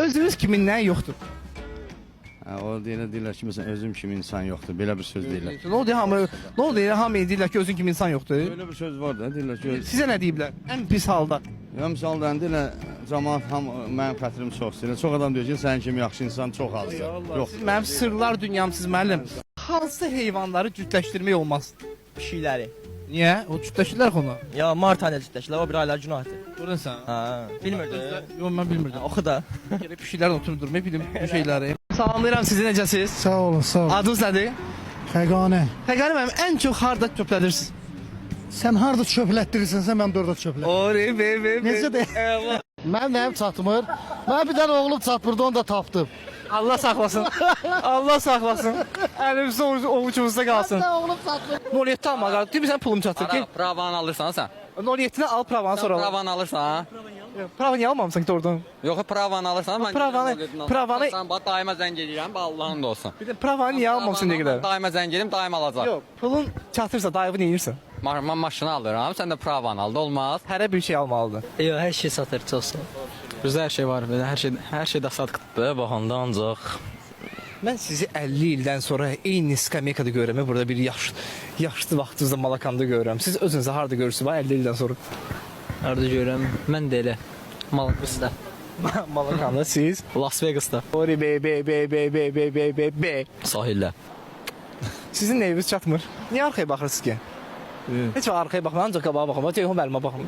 Özünüz kimin nə yoxdur? O deyirlər ki, məsələn, özüm kimi insan yoxdur. Belə bir söz deyirlər. Nə oldu hamı? Nə oldu? Hamı deyirlər ki, özün kimi insan yoxdur. Böyle bir söz var da, deyirlər ki, Sizə nə deyiblər? Ən pis halda. ya misal deyirlər, cəmaət mənim xətrim çox istəyir. Çox adam deyir ki, sənin kimi yaxşı insan çox azdır. Yox. Siz mənim sırlar dünyamsız müəllim. Hansı heyvanları cütləşdirmək olmaz? Pişikləri. Niyə? O cütləşirlər ki ona. Ya mart ayında cütləşdilər, o bir aylar günahdır. Görürsən? Ha, bilmirdi. Yox, mən bilmirdim. Oxu da. Gerek pişiklərlə oturub durmayı bilim bu şeyləri. Salamlayıram sizi, necəsiz? Sağ olun, sağ olun. Adınız nədir? Xəqanə. Xəqani müəllim, ən çox harda çöplədirsiniz? Sən harda çöplətdirirsən, mən də orada çöplət. Ori, be. Necə də? Mənim çatmır. Mən bir dənə oğlum çatmırdı, onu da tapdım. Allah saxlasın. Allah saxlasın. Əlimiz ovucumuzda qalsın. Oğlum çatmır. 07 alma qardaş. Deyirsən pulum çatır ki. Pravanı alırsan sən. 07-ni al pravanı sonra. Pravanı alırsan. Prava niyə almamısan ki oradan? Yox, pravanı alırsan. Mən pravanı sən bax daima zəng edirəm, Allahın da olsun. Bir də pravanı niyə almamsan deyə qədər? Daima zəng edirəm, daima alacaq. Yox, pulun çatırsa dayıvı nə edirsən? Mən maşını alıram, sən də pravanı al, da olmaz. Hərə bir şey almalıdır. Yox, hər şey satır, çox sağ ol. Bizdə hər şey var, hər şey də satıqdır, baxanda ancaq Mən sizi 50 ildən sonra eyni skameykada görürəm. Burada bir yaşlı vaxtınızda Malakamda görürəm. Siz özünüzü harda görürsünüz 50 ildən sonra? harda görürəm. Mən də elə Malakasda, Malakamda siz? Las Vegasda, Ori be. sahildə. Sizin neyiniz çatmır? Niyə arxaya baxırsınız ki? Heç vaxt arxaya baxmır, ancaq qabağa baxın. Telefon məlimə baxın.